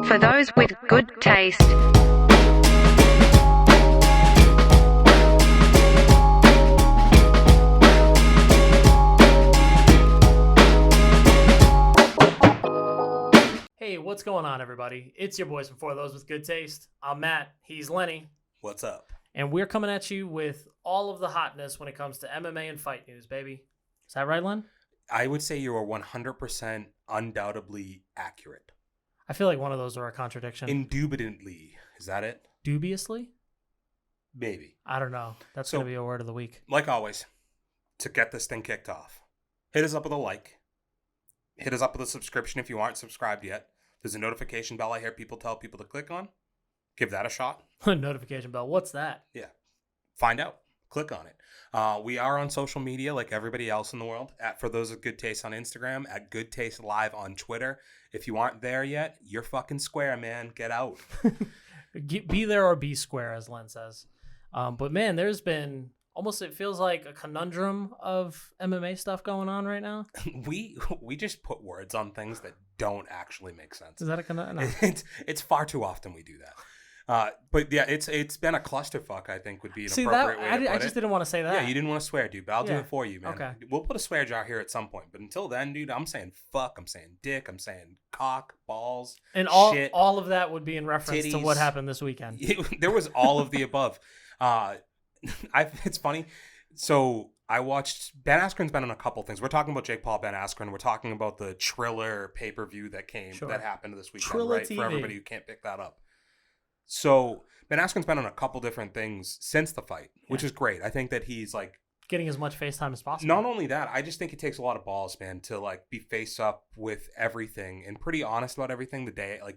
For those with good taste. Hey, what's going on, everybody? It's your boys from For Those with Good Taste. I'm Matt. He's Lenny. What's up? And we're coming at you with all of the hotness when it comes to MMA and fight news, baby. Is that right, Len? I would say you are 100% undoubtedly accurate. I feel like one of those are a contradiction. Indubitably. Is that it? Dubiously? Maybe. I don't know. That's going to be a word of the week. Like always, to get this thing kicked off, hit us up with a like. Hit us up with a subscription if you aren't subscribed yet. There's a notification bell I hear people tell people to click on. Give that a shot. Notification bell. What's that? Yeah. Find out. Click on it. We are on social media like everybody else in the world. At For Those with Good Taste on Instagram. At Good Taste Live on Twitter. If you aren't there yet, you're fucking square, man. Get out. Be there or be square, as Len says. But man, there's been almost, it feels like a conundrum of MMA stuff going on right now. We just put words on things that don't actually make sense. Is that a conundrum? No. It's far too often we do that. But yeah, it's been a clusterfuck, I think, would be an appropriate way to put it. I just didn't want to say that. Yeah, you didn't want to swear, dude, but I'll do it for you, man. Okay. We'll put a swear jar here at some point, but until then, dude, I'm saying fuck, I'm saying dick, I'm saying cock, balls, and shit, all of that would be in reference titties. to what happened this weekend. There was all of the above. It's funny. So I watched, Ben Askren's been on a couple things. We're talking about Jake Paul, Ben Askren. We're talking about the Triller pay-per-view that happened this weekend, Triller right? TV. For everybody who can't pick that up. So Ben Askren's been on a couple different things since the fight, which is great. I think that he's like getting as much face time as possible. Not only that, I just think it takes a lot of balls, man, to like be face up with everything and pretty honest about everything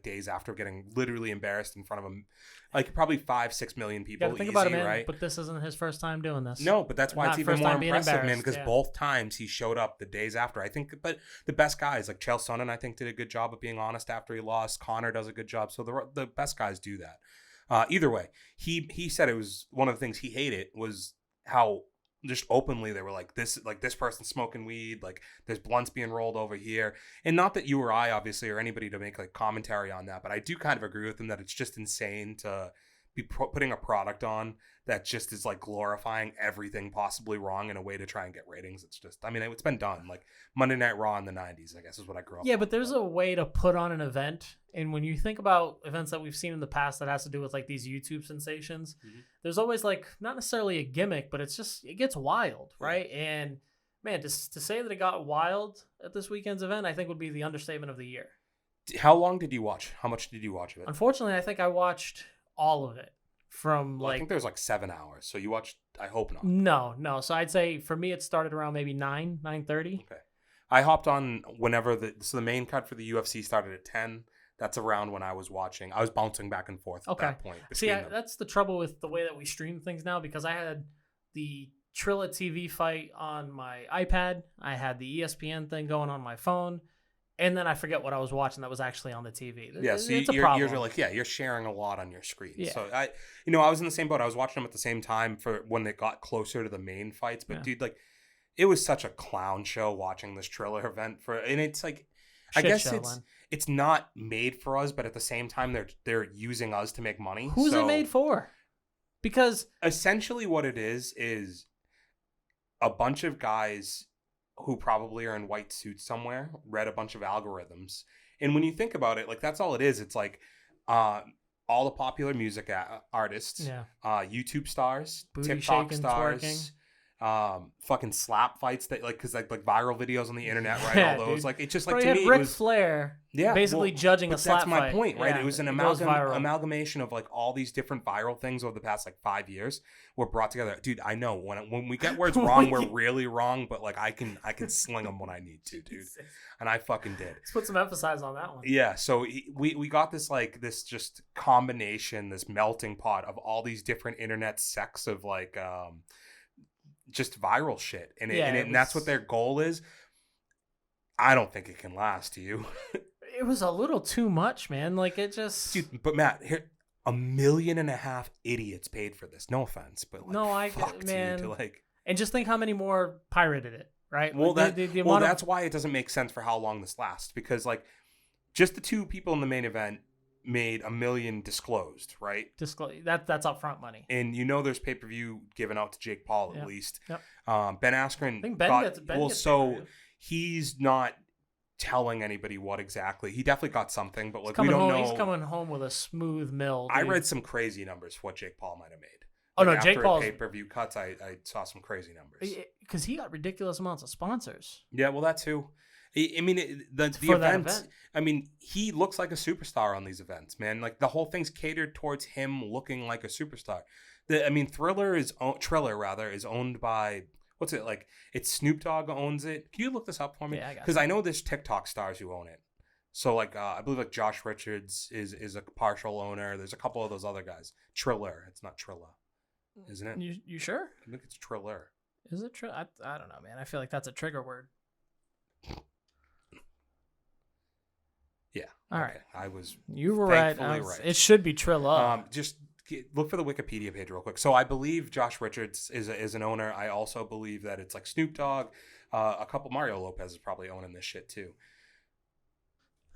days after getting literally embarrassed in front of him, like probably 5-6 million people. Think about it, man. Right? But this isn't his first time doing this. No, but that's why it's even more impressive, man, because yeah. both times he showed up the days after. I think, but the best guys like Chael Sonnen, I think, did a good job of being honest after he lost. Connor does a good job, so the best guys do that. Either way, he said it was one of the things he hated was how just openly they were like this person's smoking weed, like there's blunts being rolled over here. And not that you or I obviously or anybody to make like commentary on that, but I do kind of agree with him that it's just insane to be putting a product on that just is like glorifying everything possibly wrong in a way to try and get ratings. It's just, I mean, it's been done like Monday Night Raw in the 90s, I guess is what I grew up Yeah, but there's a way to put on an event. And when you think about events that we've seen in the past that has to do with like these YouTube sensations, there's always like not necessarily a gimmick, but it gets wild, right? Yeah. And man, to say that it got wild at this weekend's event, I think would be the understatement of the year. How long did you watch? How much did you watch of it? Unfortunately, I think I watched all of it from I think there was like 7 hours. So you watched, I hope not. No. So I'd say for me, it started around maybe 9:30. Okay. I hopped on whenever the main cut for the UFC started at 10. That's around when I was watching. I was bouncing back and forth at that point. See, that's the trouble with the way that we stream things now, because I had the Triller TV fight on my iPad. I had the ESPN thing going on my phone. And then I forget what I was watching that was actually on the TV. Yeah, so you're sharing a lot on your screen. Yeah. So I was in the same boat. I was watching them at the same time for when they got closer to the main fights. But dude, like, it was such a clown show watching this Triller event and it's like, it's not made for us, but at the same time they're using us to make money. Who's it made for? Because essentially what it is a bunch of guys who probably are in white suits somewhere, read a bunch of algorithms. And when you think about it, like that's all it is. It's like all the popular music artists, YouTube stars, booty TikTok shaking, stars, twerking. Fucking slap fights that like, cause like viral videos on the internet, right? All those, like, it's just like, to me, Rick Flair, basically judging a slap fight. That's my point, right? Yeah, it was an amalgamation of like all these different viral things over the past like 5 years were brought together. Dude, I know when we get words wrong, we're really wrong, but like I can sling them when I need to, dude. And I fucking did. Let's put some emphasis on that one. Yeah, so we got this like this just combination, this melting pot of all these different internet sects of like just viral shit, and that's what their goal is. I don't think it can last. Do you? It was a little too much, man. Like it just. Dude, but Matt, here, 1.5 million idiots paid for this. No offense, but like, man. To like, and just think how many more pirated it, right? Well, that's why it doesn't make sense for how long this lasts, because like, just the two people in the main event made $1 million disclosed, right? That's upfront money. And there's pay-per-view given out to Jake Paul at least. Yep. Ben Askren I think Ben gets so he's not telling anybody what exactly. He definitely got something, but like we don't know. He's coming home with a smooth mill. Dude. I read some crazy numbers for what Jake Paul might have made. Oh no, after Jake Paul's pay-per-view cuts. I saw some crazy numbers because he got ridiculous amounts of sponsors. Yeah, well, that too. I mean, the event. I mean, he looks like a superstar on these events, man. Like the whole thing's catered towards him looking like a superstar. Triller is owned by what's it like? It's Snoop Dogg owns it. Can you look this up for me? Yeah, I got it. Because I know there's TikTok stars who own it. So like I believe like Josh Richards is a partial owner. There's a couple of those other guys. Triller. It's not Trilla, isn't it? You sure? I think it's Triller. Is it true? I don't know, man. I feel like that's a trigger word. Yeah. All right. You were right. It should be Trilla. Just look for the Wikipedia page real quick. So I believe Josh Richards is an owner. I also believe that it's like Snoop Dogg. A couple Mario Lopez is probably owning this shit too.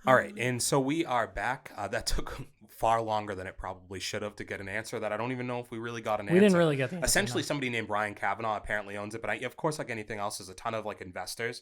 All right, and so we are back. That took far longer than it probably should have to get an answer that I don't even know if we really got an answer. We didn't really get the answer. Essentially, somebody named Brian Kavanaugh apparently owns it, but of course, like anything else, there's a ton of like investors,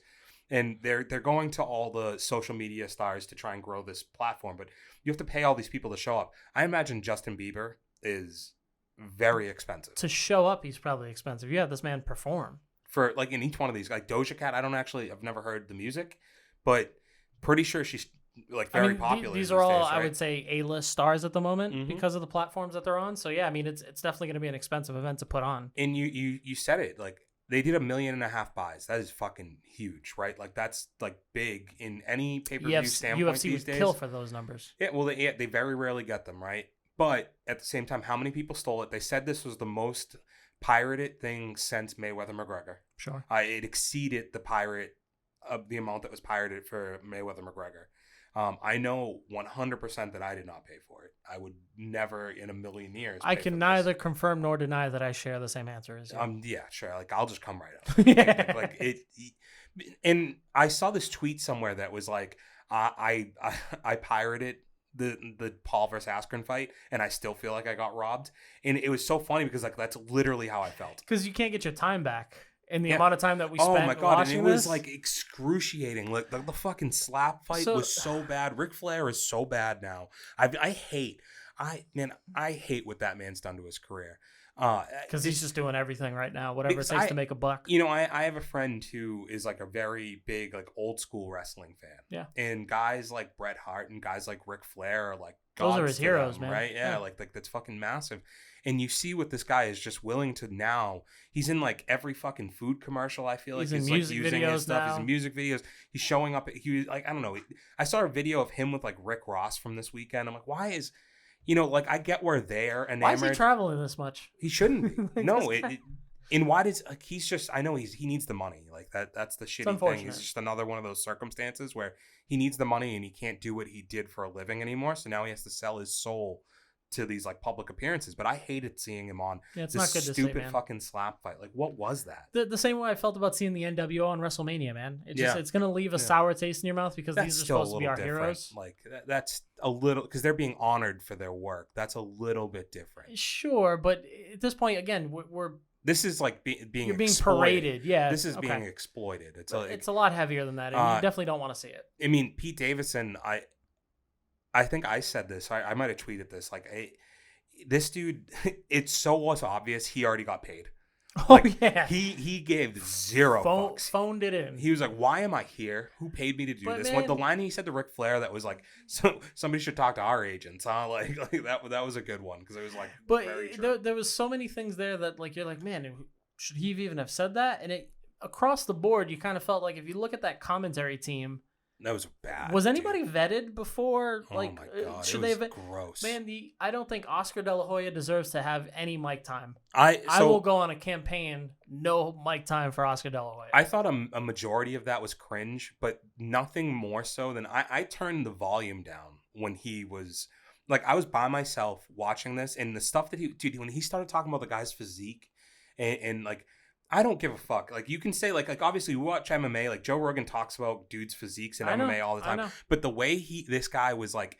and they're going to all the social media stars to try and grow this platform, but you have to pay all these people to show up. I imagine Justin Bieber is very expensive. To show up, he's probably expensive. You have this man perform. For like in each one of these, like Doja Cat, I've never heard the music, but pretty sure she's like very popular. These are all, I would say, A-list stars at the moment because of the platforms that they're on. So yeah, I mean, it's definitely going to be an expensive event to put on. And you said it, like they did 1.5 million buys. That is fucking huge, right? Like that's like big in any pay-per-view standpoint UFC these would days. Kill for those numbers. Yeah, well, they very rarely get them, right? But at the same time, how many people stole it? They said this was the most pirated thing since Mayweather McGregor. Sure. It exceeded the amount that was pirated for Mayweather McGregor. I know 100% that I did not pay for it. I would never in a million years. I can neither confirm nor deny that I share the same answer as you. Yeah, sure. Like I'll just come right up. like it. And I saw this tweet somewhere that was like, I pirated the Paul versus Askren fight, and I still feel like I got robbed. And it was so funny because like that's literally how I felt. Because you can't get your time back. In the amount of time that we spent watching this. Oh my god, and it was like excruciating. Like the fucking slap fight was so bad. Rick Flair is so bad now. I hate what that man's done to his career. Because he's just doing everything right now, whatever it takes to make a buck. I have a friend who is like a very big like old school wrestling fan. Yeah. And guys like Bret Hart and guys like Ric Flair are like those are his heroes, them, man. Right? Yeah, like that's fucking massive. And you see what this guy is just willing to now. He's in like every fucking food commercial. I feel like he's like using his stuff. Now. He's in music videos. He's showing up. He was like, I don't know. I saw a video of him with like Rick Ross from this weekend. I'm like, why is, like I get where they're enamored. Why is he traveling this much? He shouldn't be. No, and why does like he's just? I know he needs the money. Like that's the shitty thing. He's just another one of those circumstances where he needs the money and he can't do what he did for a living anymore. So now he has to sell his soul to these like public appearances. But I hated seeing him on it's this not good stupid to see, man. fucking slap fight. Like what was that? The same way I felt about seeing the NWO on WrestleMania, man. It's gonna leave a sour taste in your mouth because these are supposed to be our heroes. Like that's a little because they're being honored for their work. That's a little bit different. Sure, but at this point, again, we're this is like being paraded. Yeah, this is being exploited. It's a lot heavier than that, and you definitely don't want to see it. I mean, Pete Davidson. I think I said this. I might have tweeted this. Like, this dude, it's so obvious he already got paid. Yeah. He gave zero fucks. Phoned it in. He was like, "Why am I here? Who paid me to do this?" Man, the line he said to Ric Flair that was like, "So somebody should talk to our agents, huh?" Like that was a good one because it was like. But there was so many things there that like you're like, man, should he even have said that? And across the board, you kind of felt like if you look at that commentary team. That was bad. Was anybody vetted before? Like, oh my god, should it they was gross. Man, I don't think Oscar De La Hoya deserves to have any mic time. I will go on a campaign, no mic time for Oscar De La Hoya. I thought a majority of that was cringe, but nothing more so than I turned the volume down when he was like I was by myself watching this and the stuff that when he started talking about the guy's physique and like. I don't give a fuck. Like you can say like obviously we watch MMA. Like Joe Rogan talks about dudes' physiques in MMA all the time. But the way this guy was like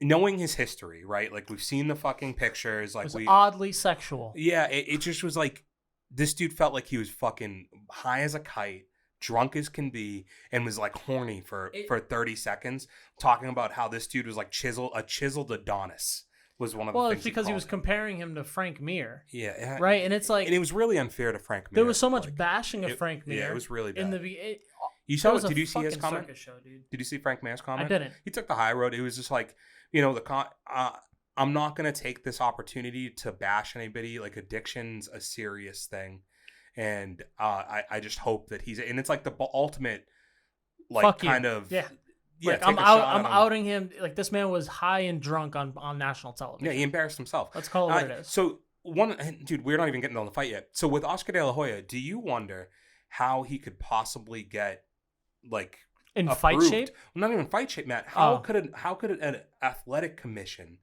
knowing his history, right? Like we've seen the fucking pictures. It Like was oddly sexual. yeah, it just was like this dude felt like he was fucking high as a kite, drunk as can be, and was like horny for 30 seconds, talking about how this dude was like chiseled Adonis. Was one of the Well, things it's because he was him. comparing him to Frank Mir. Yeah, right, and it's like, and it was really unfair to Frank Mir. There was so much bashing of Frank Mir. Yeah, it was really bad. In the you saw? Did you see his comment? Show, dude. Did you see Frank Mir's comment? I didn't. He took the high road. It was just like, I'm not gonna take this opportunity to bash anybody. Like addiction's a serious thing, and I just hope that and it's like the ultimate, like Fuck kind you. of yeah. Yeah, like, I'm outing him. Like this man was high and drunk on national television. Yeah, he embarrassed himself. Let's call it what it is. So dude, we're not even getting on the fight yet. So with Oscar De La Hoya, do you wonder how he could possibly get like in approved? Fight shape? Well, not even fight shape, Matt. How could an athletic commission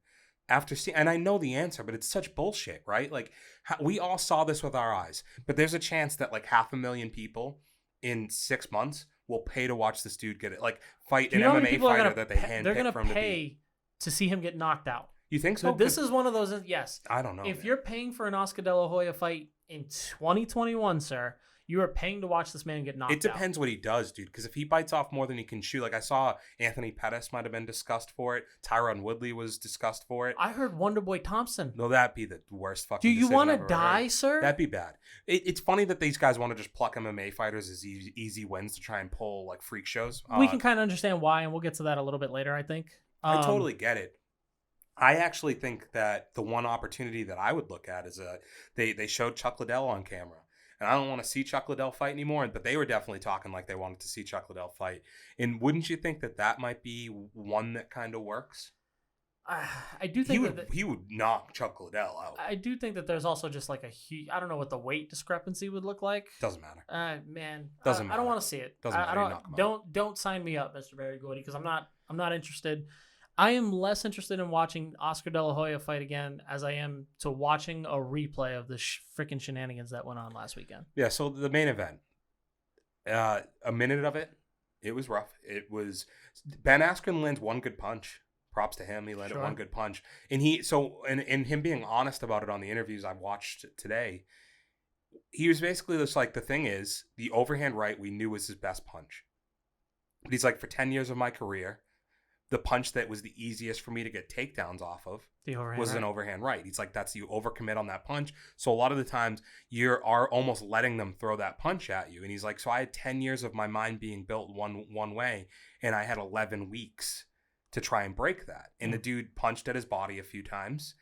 after seeing? And I know the answer, but it's such bullshit, right? Like we all saw this with our eyes, but there's a chance that like 500,000 people in 6 months will pay to watch this dude get it, like fight an MMA fighter that they handpicked they're gonna for him pay to see him get knocked out. You think so? This is one of those. Yes. I don't know. If man. you're paying for an Oscar De La Hoya fight in 2021, sir, you are paying to watch this man get knocked out. It depends what he does, dude. Because if he bites off more than he can chew, like I saw Anthony Pettis might have been discussed for it. Tyron Woodley was discussed for it. I heard Wonderboy Thompson. No, that'd be the worst fucking. Do you want to die, sir? That'd be bad. It's funny that these guys want to just pluck MMA fighters as easy wins to try and pull like freak shows. We can kind of understand why, and we'll get to that a little bit later, I think. I totally get it. I actually think that the one opportunity that I would look at is they showed Chuck Liddell on camera. And I don't want to see Chuck Liddell fight anymore, but they were definitely talking like they wanted to see Chuck Liddell fight. And wouldn't you think that might be one that kind of works? I do think he would knock Chuck Liddell out. I do think that there's also just like a huge, I don't know what the weight discrepancy would look like. Doesn't matter. Man, doesn't matter. I don't want to see it. Doesn't matter. Don't sign me up, Mr. Barry Gordy, because I'm not interested. I am less interested in watching Oscar De La Hoya fight again as I am to watching a replay of the freaking shenanigans that went on last weekend. Yeah, so the main event, a minute of it, it was rough. It was Ben Askren lands one good punch. Props to him. He landed one good punch. And him being honest about it on the interviews I watched today, he was basically just like, the thing is, the overhand right we knew was his best punch. But he's like, for 10 years of my career, the punch that was the easiest for me to get takedowns off of was an overhand right. He's like, you overcommit on that punch. So a lot of the times you are almost letting them throw that punch at you. And he's like, so I had 10 years of my mind being built one way, and I had 11 weeks to try and break that. And the dude punched at his body a few times,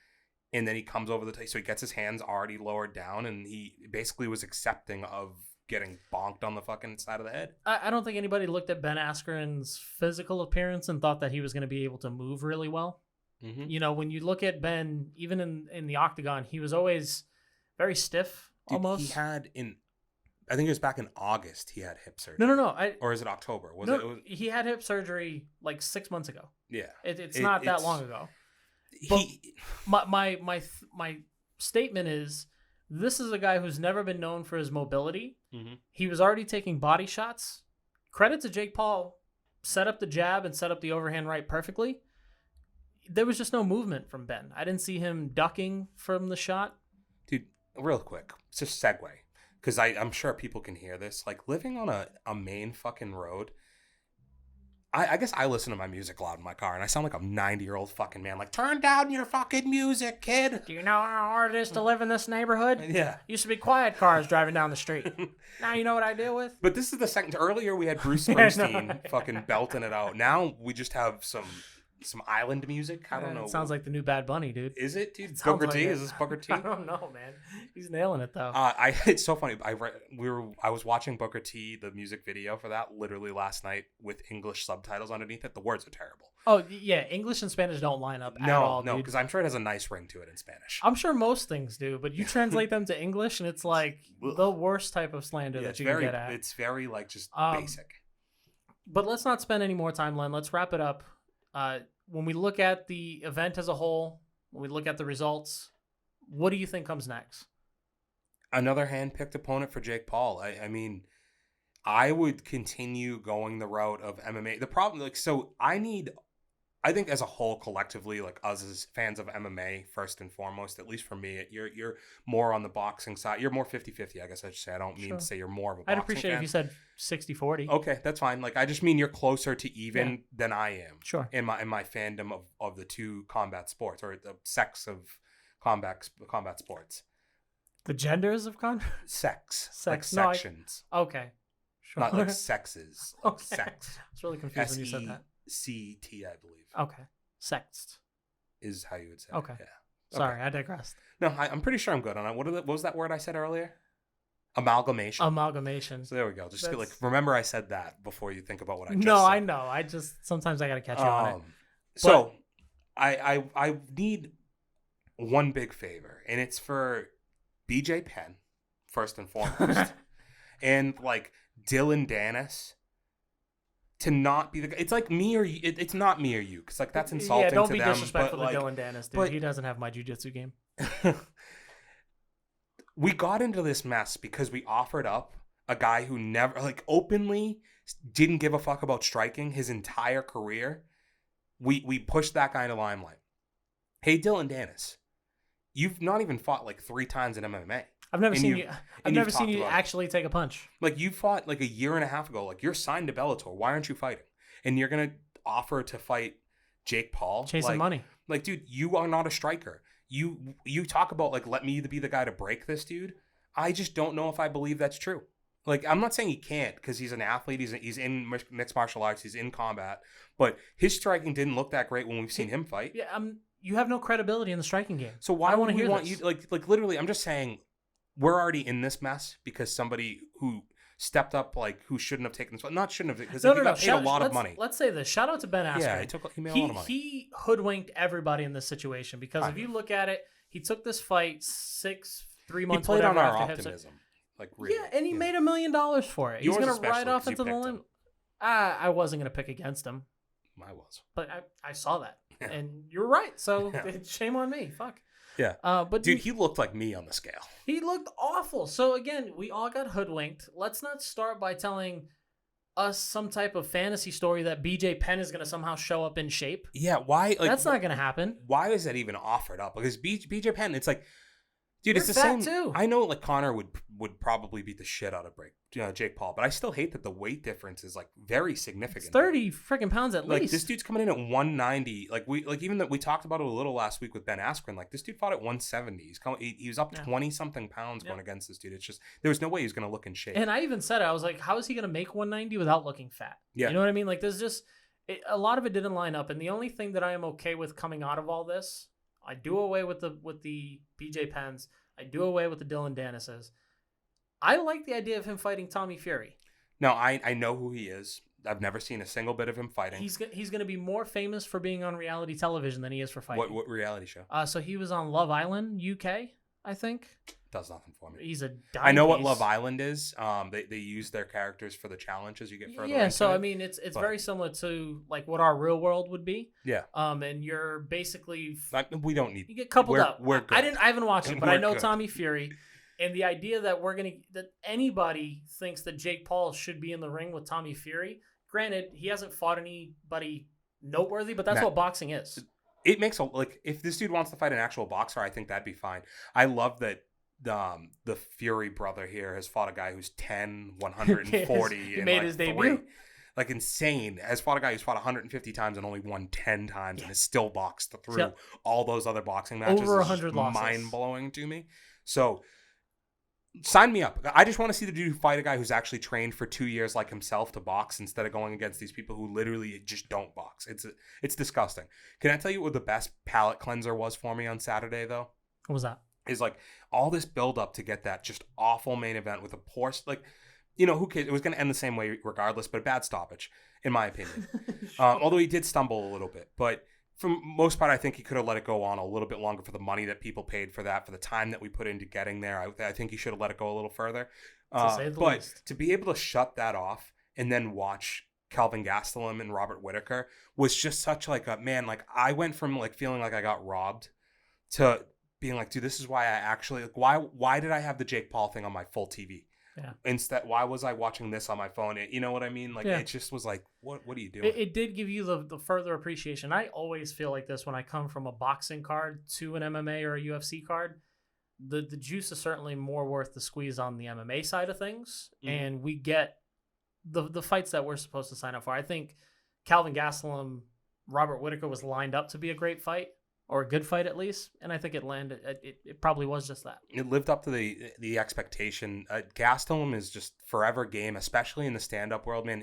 and then he comes over so he gets his hands already lowered down, and he basically was accepting of getting bonked on the fucking side of the head. I don't think anybody looked at Ben Askren's physical appearance and thought that he was going to be able to move really well. Mm-hmm. You know, when you look at Ben, even in the octagon, he was always very stiff. Almost. He had I think it was back in August he had hip surgery. No. Or is it October? He had hip surgery like 6 months ago. Yeah. It's not that long ago. But my statement is, this is a guy who's never been known for his mobility. Mm-hmm. He was already taking body shots. Credit to Jake Paul, set up the jab and set up the overhand right perfectly. There was just no movement from Ben. I didn't see him ducking from the shot. Dude, real quick, just segue, because I'm sure people can hear this. Like, living on a main fucking road, I guess I listen to my music loud in my car, and I sound like a 90-year-old fucking man. Like, turn down your fucking music, kid. Do you know how hard it is to live in this neighborhood? Yeah. Used to be quiet cars driving down the street. Now you know what I deal with? But this is the second. Earlier we had Bruce Springsteen fucking belting it out. Now we just have some island music. I don't know. It sounds like the new Bad Bunny, dude. Is it, dude? Booker T? Is this Booker T? I don't know, man. He's nailing it though. It's so funny. I was watching Booker T, the music video for that, literally last night with English subtitles underneath it. The words are terrible. Oh yeah, English and Spanish don't line up at all. No, because I'm sure it has a nice ring to it in Spanish. I'm sure most things do, but you translate them to English, and it's like the worst type of slander that you can get at. It's very like just basic. But let's not spend any more time, Len. Let's wrap it up. When we look at the event as a whole, when we look at the results, what do you think comes next? Another hand-picked opponent for Jake Paul. I mean, I would continue going the route of MMA. The problem, I need I think as a whole, collectively, like us as fans of MMA, first and foremost, at least for me, you're more on the boxing side. You're more 50-50, I guess I should say. I don't mean to say you're more of a boxing I'd appreciate fan. if you said 60-40. Okay, that's fine. Like, I just mean you're closer to even than I am. Sure. In my fandom of the two combat sports, or the sex of combat sports. The genders of Sex. Sex. Like No, sections. Okay. Sure. Not like sexes. Like Okay. sex. I was really confused when you said that. SECT, I believe. Okay. Sexed. Is how you would say Okay. it. Yeah. Sorry, I digressed. No, I'm pretty sure I'm good on it. What was that word I said earlier? Amalgamation. Amalgamation. So there we go. Just That's- like remember I said that before you think about what I just No, said. I know. I just sometimes I gotta catch you on it. So I need one big favor, and it's for BJ Penn, first and foremost, and like Dylan Dennis to not be the guy. It's like me or you. It's not me or you, because like that's insulting Yeah, don't to be them. disrespectful but, to like, Dylan Dennis, dude. but- He doesn't have my jiu-jitsu game. We got into this mess because we offered up a guy who never, like, openly didn't give a fuck about striking his entire career. We pushed that guy into limelight. Hey, Dylan Dennis, you've not even fought like 3 times in MMA. I've never And seen you've- you. I've and never you've seen talked you about it. actually take a punch. Like, you fought like a year and a half ago. Like, you're signed to Bellator. Why aren't you fighting? And you're gonna offer to fight Jake Paul? Chasing money. Like, dude, you are not a striker. You talk about like, let me be the guy to break this dude. I just don't know if I believe that's true. Like, I'm not saying he can't, because he's an athlete. He's in mixed martial arts. He's in combat. But his striking didn't look that great when we've seen him fight. Yeah, you have no credibility in the striking game. So why I would wanna we hear want this. you? Like literally, I'm just saying, we're already in this mess because somebody who stepped up, like, who shouldn't have taken this. Not shouldn't have, because he got paid a lot of money. Let's say this. Shout out to Ben Askren. Yeah, he made a lot of money. He hoodwinked everybody in this situation because if you look at it, he took this fight 3 He months. played on whatever our after Hipster. optimism. Like, really. Yeah, and he made $1 million for it. Yours He's gonna especially, ride off 'cause you into the picked limb. him. I wasn't gonna pick against him, I was. but I saw that, Yeah. and you're right. So Yeah. shame on me. Fuck. Yeah. But Dude, he looked like me on the scale. he looked awful. So again, we all got hoodwinked. Let's not start by telling us some type of fantasy story that BJ Penn is gonna somehow show up in shape. Yeah, why? Like, That's not gonna happen. why is that even offered up? Because BJ Penn, it's like, dude, You're it's the fat same. too. I know, like, Connor would probably beat the shit out of Jake Paul, but I still hate that the weight difference is like very significant. It's 30 freaking pounds at Like, least. this dude's coming in at 190. Like, even that we talked about it a little last week with Ben Askren. Like, this dude fought at 170. He was up 20 something pounds going against this dude. It's just, there was no way he was going to look in shape. And I even said it. I was like, how is he going to make 190 without looking fat? Yeah. You know what I mean? Like, there's just a lot of it didn't line up. And the only thing that I am okay with coming out of all this, I do away with the BJ Penns. I do away with the Dylan Dennises. I like the idea of him fighting Tommy Fury. No, I know who he is. I've never seen a single bit of him fighting. He's going to be more famous for being on reality television than he is for fighting. What reality show? So he was on Love Island, UK, I think. Does nothing for me. He's a I know what dime Love piece. Island is. They use their characters for the challenges you get further. Yeah, into so it. I mean, it's but- very similar to like what our real world would be. Yeah. And you're basically We don't need. you get coupled we're- up. we're good. I haven't watched it, but I We're know good. Tommy Fury, and the idea that that anybody thinks that Jake Paul should be in the ring with Tommy Fury. Granted, he hasn't fought anybody noteworthy, but that's Matt, what boxing is. It makes if this dude wants to fight an actual boxer, I think that'd be fine. I love that the Fury brother here has fought a guy who's 10, 140. He and made like his 3. debut. Like, insane. Has fought a guy who's fought 150 times and only won 10 times and has still boxed through Yep. all those other boxing matches. Over It's 100 losses. mind-blowing to me. So, sign me up. I just want to see the dude fight a guy who's actually trained for 2 years like himself to box instead of going against these people who literally just don't box. It's disgusting. Can I tell you what the best palate cleanser was for me on Saturday, though? What was that? Is like all this build up to get that just awful main event with a poor, like, you know, who cares? It was going to end the same way regardless, but a bad stoppage, in my opinion. Although he did stumble a little bit, but for most part, I think he could have let it go on a little bit longer for the money that people paid for that, for the time that we put into getting there. I think he should have let it go a little further. To say the But least. to be able to shut that off and then watch Kelvin Gastelum and Robert Whittaker was just such like a, man, like I went from like feeling like I got robbed to being like, dude, this is why I actually, like, why did I have the Jake Paul thing on my full TV? Yeah. Instead, why was I watching this on my phone? You know what I mean? Like, it just was like, what are you doing? It did give you the further appreciation. I always feel like this when I come from a boxing card to an MMA or a UFC card. The juice is certainly more worth the squeeze on the MMA side of things, and we get the fights that we're supposed to sign up for. I think Calvin Gastelum, Robert Whittaker was lined up to be a great fight, or a good fight at least, and I think it landed. It probably was just that. It lived up to the expectation. Gastelum is just forever game, especially in the stand-up world, man.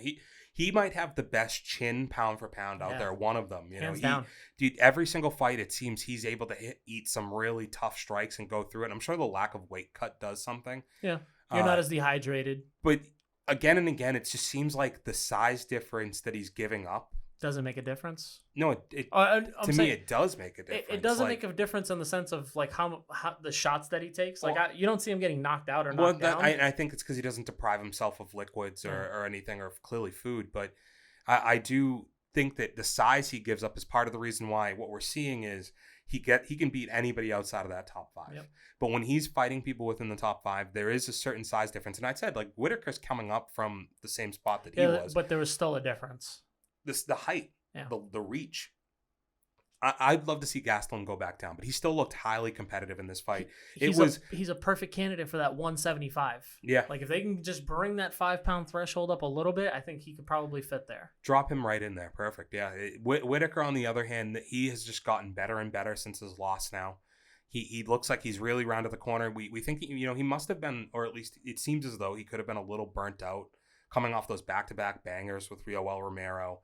He might have the best chin pound for pound out there, one of them. Hands down. Dude, every single fight, it seems he's able to eat some really tough strikes and go through it. I'm sure the lack of weight cut does something. Yeah, you're not as dehydrated. But again and again, it just seems like the size difference that he's giving up doesn't make a difference. No, to me it does make a difference. It doesn't make a difference in the sense of like how the shots that he takes. Like you don't see him getting knocked out or knocked down. I think it's because he doesn't deprive himself of liquids or anything, or clearly food. But I do think that the size he gives up is part of the reason why what we're seeing is he can beat anybody outside of that top 5. Yep. But when he's fighting people within the top 5, there is a certain size difference. And I said, like, Whittaker's coming up from the same spot that he was. But there was still a difference. The height, the reach. I'd love to see Gastelum go back down, but he still looked highly competitive in this fight. He's a perfect candidate for that 175. Yeah. Like if they can just bring that 5-pound threshold up a little bit, I think he could probably fit there. Drop him right in there. Perfect. Yeah. Whittaker, on the other hand, he has just gotten better and better since his loss now. He looks like he's really rounded the corner. We think, he must have been, or at least it seems as though he could have been a little burnt out coming off those back-to-back bangers with Yoel Romero.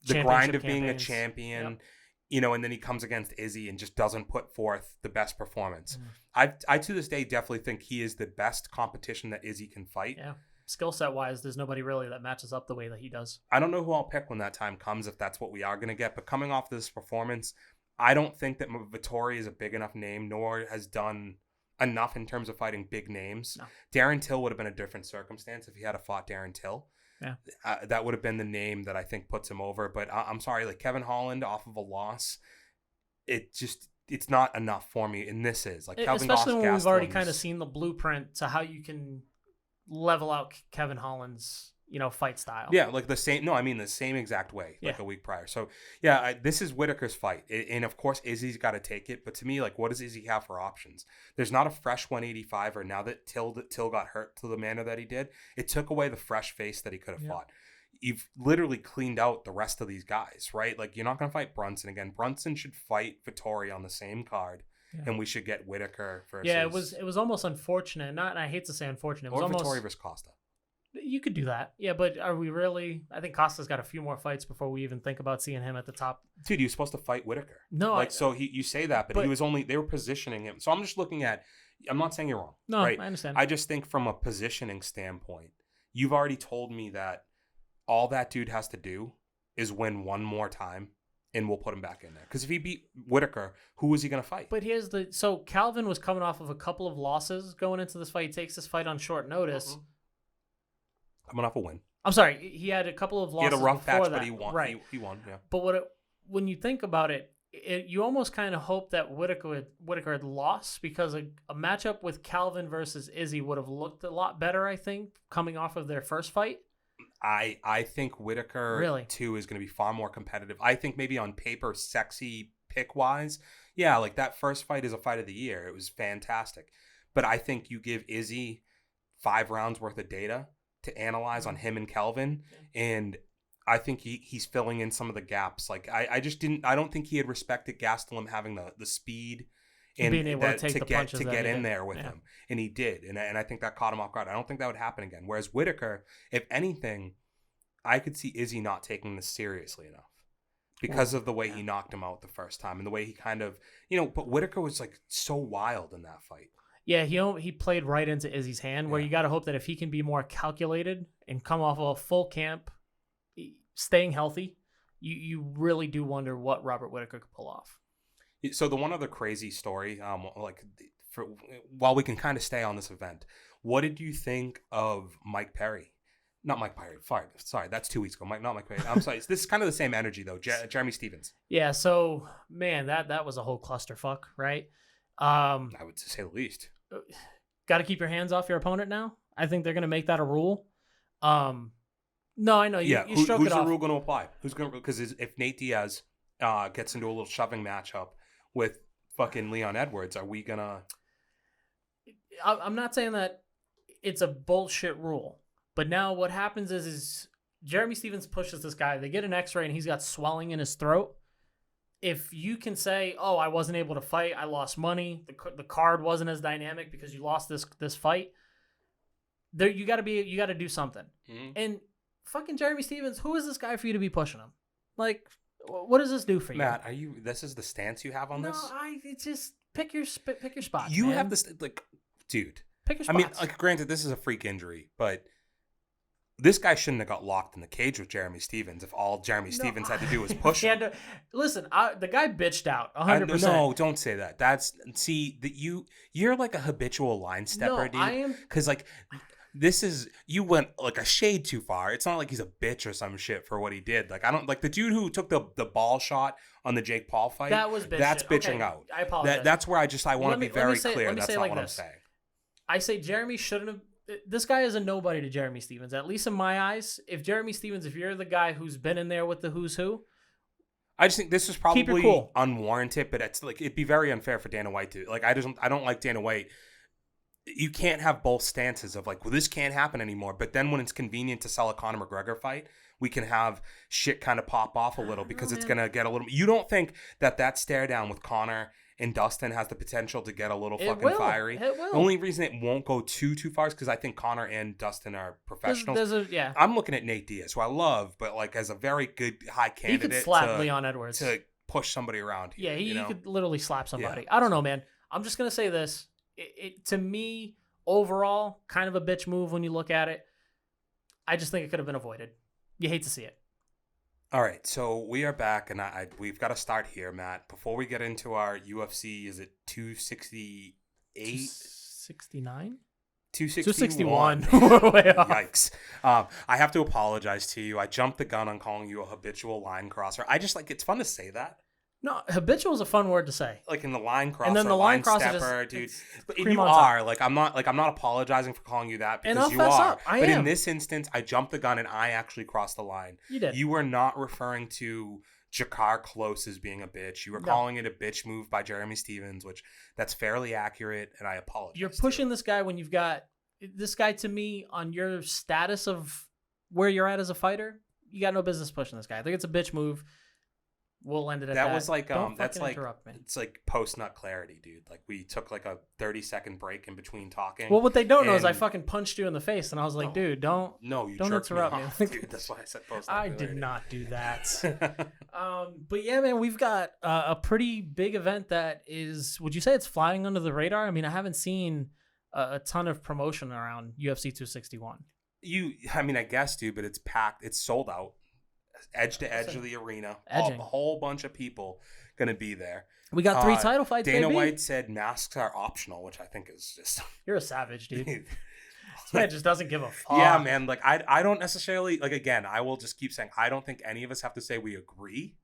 The grind of being a champion, and then he comes against Izzy and just doesn't put forth the best performance. I to this day definitely think he is the best competition that Izzy can fight. Yeah. Skill set wise, there's nobody really that matches up the way that he does. I don't know who I'll pick when that time comes, if that's what we are going to get. But coming off this performance, I don't think that Vettori is a big enough name, nor has done enough in terms of fighting big names. No. Darren Till would have been a different circumstance if he had fought Darren Till. Yeah, that would have been the name that I think puts him over. But I'm sorry, like Kevin Holland off of a loss, it's not enough for me. And this is like Kelvin especially when we've already kind of seen the blueprint to how you can level out Kevin Holland's fight style. Yeah, like the same exact way, like a week prior. So yeah, this is Whittaker's fight, and of course Izzy's got to take it. But to me, like, what does Izzy have for options? There's not a fresh 185er now that Till got hurt to the manner that he did. It took away the fresh face that he could have fought. You've literally cleaned out the rest of these guys, right? Like, you're not going to fight Brunson again. Brunson should fight Vettori on the same card. Yeah. And we should get Whittaker versus. Yeah, it was almost unfortunate. And I hate to say unfortunate. It was almost Vettori versus Costa. You could do that. Yeah, but are we really? I think Costa's got a few more fights before we even think about seeing him at the top. Dude, he was supposed to fight Whittaker. No. You say that, but he was they were positioning him. So I'm just looking at, I'm not saying you're wrong. No, right? I understand. I just think from a positioning standpoint, you've already told me that all that dude has to do is win one more time, and we'll put him back in there. Because if he beat Whittaker, who is he going to fight? But so Calvin was coming off of a couple of losses going into this fight. He takes this fight on short notice. Coming off a win. I'm sorry. He had a couple of losses. He had a rough patch, that. but he won. Right. He won, yeah. But when you think about it, you almost kind of hope that Whittaker had lost, because a matchup with Calvin versus Izzy would have looked a lot better, I think, coming off of their first fight. I think Whittaker, too, is going to be far more competitive. I think maybe on paper, sexy pick-wise, yeah, like that first fight is a fight of the year. It was fantastic. But I think you give Izzy 5 rounds worth of data to analyze on him and Kelvin, and I think he's filling in some of the gaps. Like I don't think he had respected Gastelum having the speed and being able to get in there with him, and he did, and I think that caught him off guard. I don't think that would happen again. Whereas Whittaker, if anything, I could see Izzy not taking this seriously enough because of the way he knocked him out the first time and the way he kind of But Whittaker was like so wild in that fight. Yeah, he played right into Izzy's hand, where you got to hope that if he can be more calculated and come off of a full camp, staying healthy, you really do wonder what Robert Whittaker could pull off. So the one other crazy story, while we can kind of stay on this event, what did you think of Mike Perry? Not Mike Perry. Sorry, that's 2 weeks ago. Not Mike Perry. I'm sorry. This is kind of the same energy though. Jeremy Stevens. Yeah. So man, that was a whole clusterfuck, right? I would say the least. Got to keep your hands off your opponent now. I think they're going to make that a rule. No, I know. You who's stroke it the off. rule going to apply? Who's going to, because if Nate Diaz gets into a little shoving matchup with fucking Leon Edwards, are we going to? I'm not saying that it's a bullshit rule, but now what happens is Jeremy Stevens pushes this guy. They get an X-ray and he's got swelling in his throat. If you can say, "Oh, I wasn't able to fight. I lost money. The card wasn't as dynamic because you lost this fight," there you got to do something. Mm-hmm. And fucking Jeremy Stevens, who is this guy for you to be pushing him? Like, what does this do for you, Matt? This is the stance you have on this? No, it's just pick your spots. You man. have this, like, dude. Pick your spots. I mean, like, granted, this is a freak injury, but this guy shouldn't have got locked in the cage with Jeremy Stevens if all Jeremy Stevens had to do was push him. Listen, the guy bitched out 100%. No, don't say that. You're like a habitual line stepper, dude. I am, because like you went like a shade too far. It's not like he's a bitch or some shit for what he did. Like, I don't like the dude who took the ball shot on the Jake Paul fight. That's bitching out. I apologize. That's where I want to be very clear. That's not what I'm saying. I say Jeremy shouldn't have. This guy is a nobody to Jeremy Stevens, at least in my eyes. If you're the guy who's been in there with the who's who, I just think this is probably cool. unwarranted, but it's like it'd be very unfair for Dana White to like. I don't like Dana White. You can't have both stances of like, well, this can't happen anymore. But then when it's convenient to sell a Conor McGregor fight, we can have shit kind of pop off a little because it's gonna get a little. You don't think that stare down with Conor and Dustin has the potential to get a little fucking fiery? It will. The only reason it won't go too far is because I think Conor and Dustin are professionals. Yeah. I'm looking at Nate Diaz, who I love, but like as a very good high candidate. He could slap Leon Edwards to push somebody around. Here, he could literally slap somebody. Yeah. I don't know, man. I'm just gonna say this. It to me, overall, kind of a bitch move when you look at it. I just think it could have been avoided. You hate to see it. All right, so we are back, and we've got to start here, Matt. Before we get into our UFC, is it 268? 269? 261. 261. Way off. Yikes. I have to apologize to you. I jumped the gun on calling you a habitual line crosser. I just like, it's fun to say that. No, habitual is a fun word to say. Like in the line crosser, and then the line crosser stepper, dude. But you are like I'm not apologizing for calling you that because and I'll you fess are. Up. I but am. In this instance, I jumped the gun and I actually crossed the line. You did. You were not referring to Jakar Close as being a bitch. You were calling it a bitch move by Jeremy Stevens, which that's fairly accurate, and I apologize. You're pushing this guy when you've got this guy to me on your status of where you're at as a fighter. You got no business pushing this guy. I think it's a bitch move. We'll end it at that. That was like that's like interrupt me. It's like post nut clarity, dude. Like we took like a 30-second break in between talking. Well, what they don't know is I fucking punched you in the face, and I was like, dude, don't interrupt me. Dude, that's why I said post nut clarity. I did not do that. But yeah, man, we've got a pretty big event that is. Would you say it's flying under the radar? I mean, I haven't seen a ton of promotion around UFC 261. I guess, dude, but it's packed. It's sold out. Edge to edge of the arena. A whole bunch of people going to be there. We got 3 title fights, Dana baby. White said masks are optional, which I think is just... You're a savage, dude. This man just doesn't give a fuck. Yeah, man. Like, I don't necessarily... Like, again, I will just keep saying, I don't think any of us have to say we agree.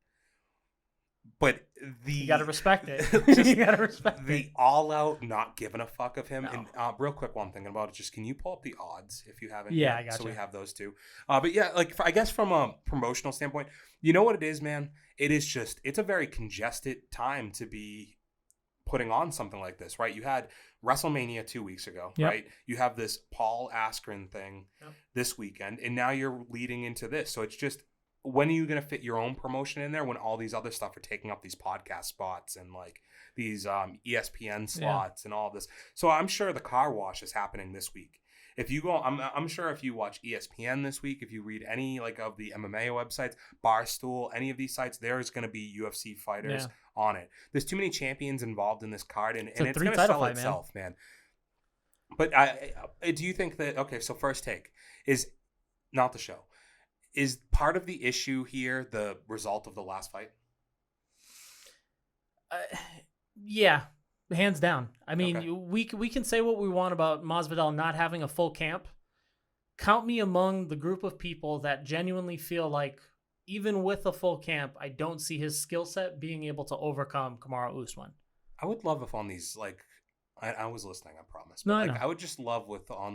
But you gotta respect it. You gotta respect the all-out not giving a fuck of him. No. And real quick, while I'm thinking about it, just can you pull up the odds if you haven't? Yeah, I got you. So we have those two. But yeah, like I guess from a promotional standpoint, you know what it is, man? It's a very congested time to be putting on something like this, right? You had WrestleMania 2 weeks ago, right? You have this Paul Askren thing this weekend, and now you're leading into this. So it's just, when are you going to fit your own promotion in there when all these other stuff are taking up these podcast spots and like these ESPN slots and all this? So I'm sure the car wash is happening this week. If you go, I'm sure if you watch ESPN this week, if you read any like of the MMA websites, Barstool, any of these sites, there's going to be UFC fighters on it. There's too many champions involved in this card, and it's going to sell itself, man. But do you think that, okay, so first take is not the show. Is part of the issue here the result of the last fight? Yeah, hands down. I mean, we can say what we want about Masvidal not having a full camp. Count me among the group of people that genuinely feel like even with a full camp, I don't see his skill set being able to overcome Kamaru Usman. I would love if on these, like, I was listening, I promise. But no, I know. I would just love on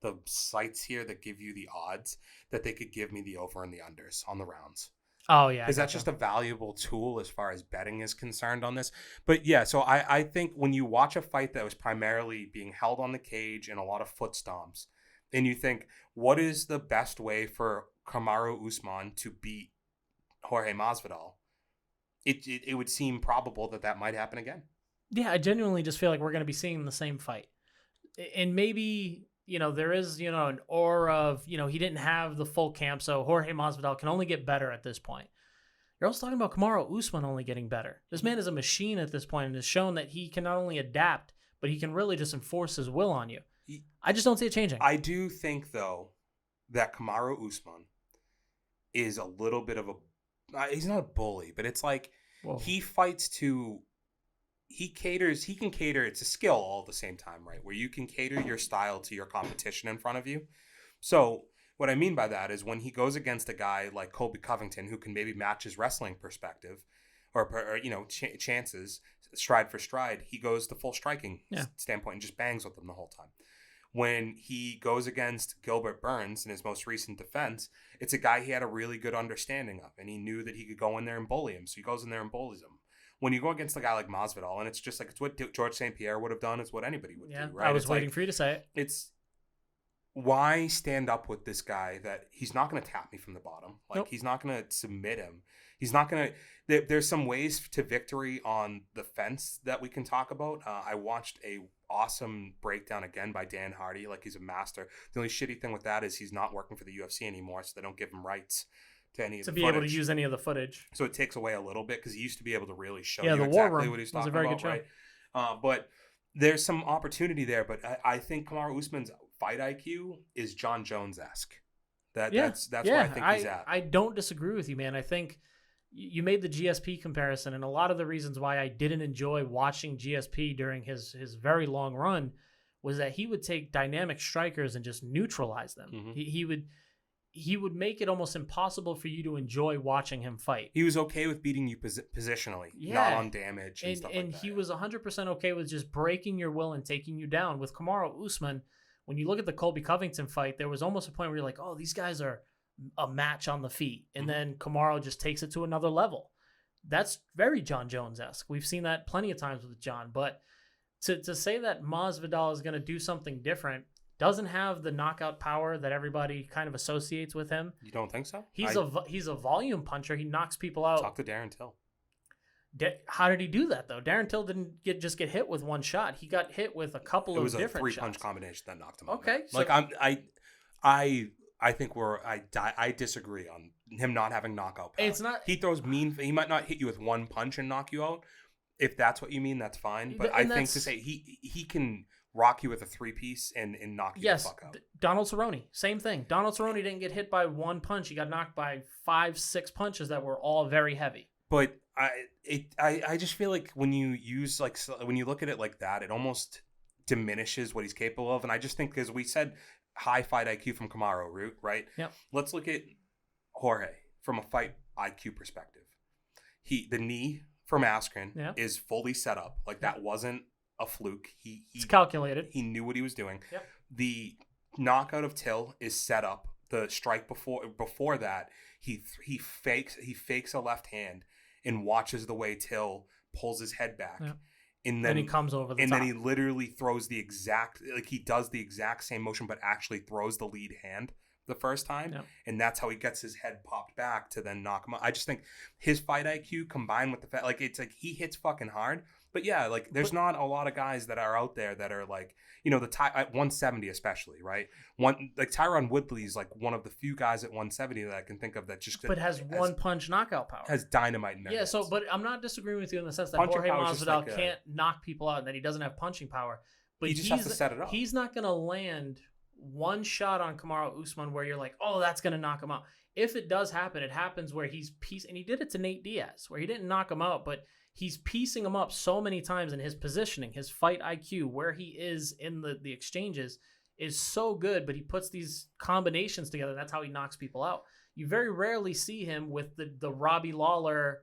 the the sites here that give you the odds that they could give me the over and the unders on the rounds. Oh, yeah. Because that's just a valuable tool as far as betting is concerned on this. But yeah, so I think when you watch a fight that was primarily being held on the cage and a lot of foot stomps, and you think, what is the best way for Kamaru Usman to beat Jorge Masvidal? It would seem probable that might happen again. Yeah, I genuinely just feel like we're going to be seeing the same fight. And maybe, there is, an aura of, he didn't have the full camp, so Jorge Masvidal can only get better at this point. You're also talking about Kamaru Usman only getting better. This man is a machine at this point and has shown that he can not only adapt, but he can really just enforce his will on you. I just don't see it changing. I do think, though, that Kamaru Usman is a little bit of he's not a bully, but it's like he fights to... he can cater, it's a skill all at the same time, right? Where you can cater your style to your competition in front of you. So what I mean by that is when he goes against a guy like Colby Covington, who can maybe match his wrestling perspective or chances stride for stride, he goes the full striking standpoint and just bangs with them the whole time. When he goes against Gilbert Burns in his most recent defense, it's a guy he had a really good understanding of, and he knew that he could go in there and bully him. So he goes in there and bullies him. When you go against a guy like Masvidal, and it's just like, it's what George St. Pierre would have done, it's what anybody would do, right? I was waiting for you to say it. It's why stand up with this guy that he's not going to tap me from the bottom. Like, he's not going to submit him. He's not going to... There's some ways to victory on the fence that we can talk about. I watched a awesome breakdown again by Dan Hardy. Like, he's a master. The only shitty thing with that is he's not working for the UFC anymore, so they don't give him rights to any of the footage. To be able to use any of the footage. So it takes away a little bit because he used to be able to really show the you War exactly Room what he's talking was a very about, good show. right? But there's some opportunity there. But I think Kamaru Usman's fight IQ is John Jones-esque. That's where I think he's at. I don't disagree with you, man. I think you made the GSP comparison, and a lot of the reasons why I didn't enjoy watching GSP during his very long run was that he would take dynamic strikers and just neutralize them. Mm-hmm. He would make it almost impossible for you to enjoy watching him fight. He was okay with beating you positionally, not on damage and stuff like that. And he was 100% okay with just breaking your will and taking you down. With Kamaru Usman, when you look at the Colby Covington fight, there was almost a point where you're like, oh, these guys are a match on the feet. And then Kamaru just takes it to another level. That's very John Jones-esque. We've seen that plenty of times with John. But to say that Masvidal is going to do something different, doesn't have the knockout power that everybody kind of associates with him. You don't think so? He's a volume puncher. He knocks people out. Talk to Darren Till. How did he do that though? Darren Till didn't just get hit with one shot. He got hit with a couple of different shots. It was a 3-punch combination that knocked him out. Okay, so, like I think I disagree on him not having knockout power. It's not. He throws mean. He might not hit you with one punch and knock you out. If that's what you mean, that's fine. But I think to say he can rock you with a 3-piece and knock you the fuck out. Donald Cerrone, same thing. Donald Cerrone didn't get hit by one punch. He got knocked by 5-6 punches that were all very heavy. But I just feel like when you when you look at it like that, it almost diminishes what he's capable of. And I just think, because we said high fight IQ from Kamaru, right? Yep. Let's look at Jorge from a fight IQ perspective. The knee from Askren is fully set up. Like, that wasn't a fluke. It's calculated. He knew what he was doing. Yep. The knockout of Till is set up. The strike before that, he fakes a left hand and watches the way Till pulls his head back. Yep. And then he comes over the top. And then he literally throws he does the exact same motion, but actually throws the lead hand the first time. Yep. And that's how he gets his head popped back to then knock him out. I just think his fight IQ combined with the fact, like, it's like he hits fucking hard. But yeah, like, there's not a lot of guys that are out there that are like, at 170 especially, right? Tyron Woodley's like one of the few guys at 170 that I can think of that just... But has one-punch knockout power. Has dynamite in there. Yeah, but I'm not disagreeing with you in the sense that Jorge Masvidal can't knock people out and that he doesn't have punching power. But he just has to set it up. He's not going to land one shot on Kamaru Usman where you're like, oh, that's going to knock him out. If it does happen, it happens where he's and he did it to Nate Diaz, where he didn't knock him out, but he's piecing him up so many times, in his positioning, his fight IQ, where he is in the exchanges is so good, but he puts these combinations together. That's how he knocks people out. You very rarely see him with the Robbie Lawler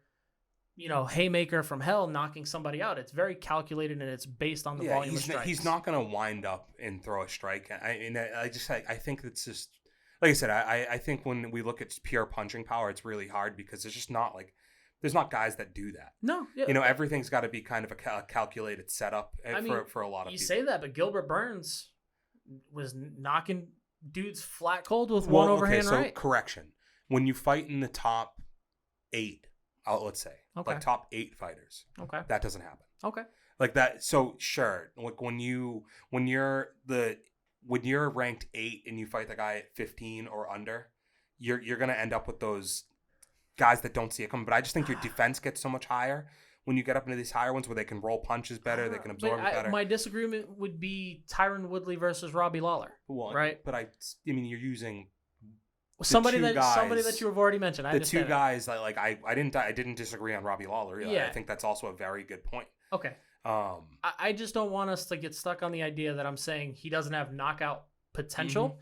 haymaker from hell knocking somebody out. It's very calculated and it's based on the volume of strikes. He's not going to wind up and throw a strike. I think it's just, like I said, I think when we look at pure punching power, it's really hard because there's just not there's not guys that do that. No. Yeah. Everything's got to be kind of a calculated setup for a lot of people. You say that, but Gilbert Burns was knocking dudes flat cold with one overhand right. So correction. When you fight in the top 8, let's say, okay, like top 8 fighters, okay, that doesn't happen. Okay. Like that. So sure, like when you're ranked 8 and you fight the guy at 15 or under, you're gonna end up with those guys that don't see it coming. But I just think your defense gets so much higher when you get up into these higher ones where they can roll punches better, they can absorb it better. My disagreement would be Tyron Woodley versus Robbie Lawler. Well, right? But I mean, you're using somebody that you have already mentioned. I two guys that I didn't disagree on Robbie Lawler. Yeah, I think that's also a very good point. Okay. I just don't want us to get stuck on the idea that I'm saying he doesn't have knockout potential. Mm-hmm.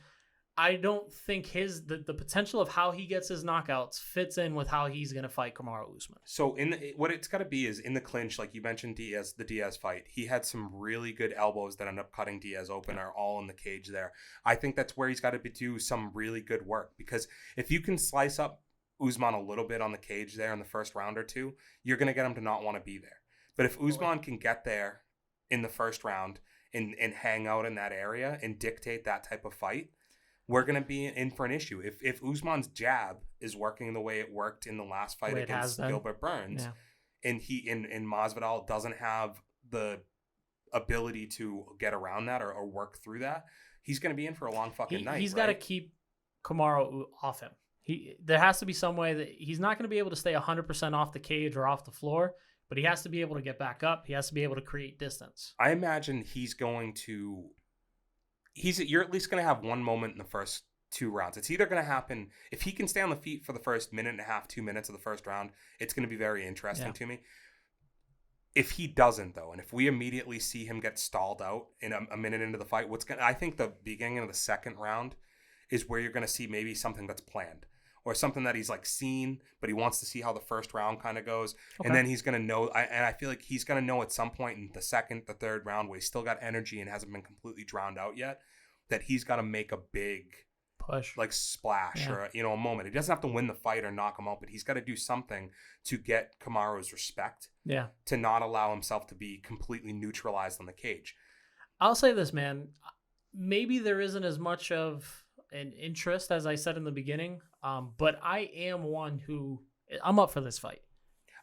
I don't think the potential of how he gets his knockouts fits in with how he's going to fight Kamaru Usman. So what it's got to be is in the clinch, like you mentioned, the Diaz fight, he had some really good elbows that ended up cutting Diaz open, are all in the cage there. I think that's where he's got to do some really good work, because if you can slice up Usman a little bit on the cage there in the first round or two, you're going to get him to not want to be there. But if Usman can get there in the first round and hang out in that area and dictate that type of fight, we're going to be in for an issue. If Usman's jab is working the way it worked in the last fight against Gilbert Burns, and Masvidal doesn't have the ability to get around that or work through that, he's going to be in for a long fucking night. He's got to keep Kamaru off him. There has to be some way that he's not going to be able to stay 100% off the cage or off the floor, but he has to be able to get back up. He has to be able to create distance. I imagine you're at least going to have one moment in the first 2 rounds. It's either going to happen, if he can stay on the feet for the first minute and a half, 2 minutes of the first round, it's going to be very interesting to me. If he doesn't, though, and if we immediately see him get stalled out in a minute into the fight, I think the beginning of the second round is where you're going to see maybe something that's planned, or something that he's seen, but he wants to see how the first round kind of goes. Okay. And then he's going to know, and I feel like he's going to know at some point in the second, the third round, where he's still got energy and hasn't been completely drowned out yet, that he's got to make a big push, splash, or a moment. He doesn't have to win the fight or knock him out, but he's got to do something to get Kamaru's respect. Yeah. To not allow himself to be completely neutralized on the cage. I'll say this, man. Maybe there isn't as much of an interest as I said in the beginning, but I am one who I'm up for this fight.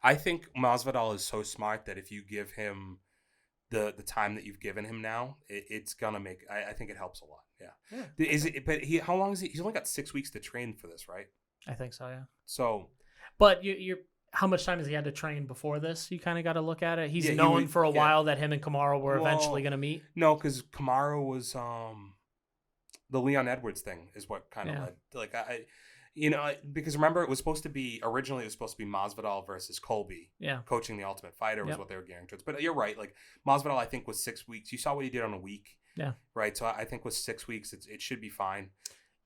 I think Masvidal is so smart that if you give him the time that you've given him now, it's gonna make. I think it helps a lot. Yeah. Is it? But how long is he? He's only got 6 weeks to train for this, right? I think so. Yeah. So, but you're how much time has he had to train before this? You kind of got to look at it. He's known for a while that him and Kamaru were eventually going to meet. No, because Kamaru was the Leon Edwards thing is what kind of led. Because remember, originally it was supposed to be Masvidal versus Colby. Yeah. Coaching the Ultimate Fighter was what they were gearing towards. But you're right. Masvidal, I think, was 6 weeks. You saw what he did on a week. Yeah. Right. So I think with 6 weeks, it should be fine.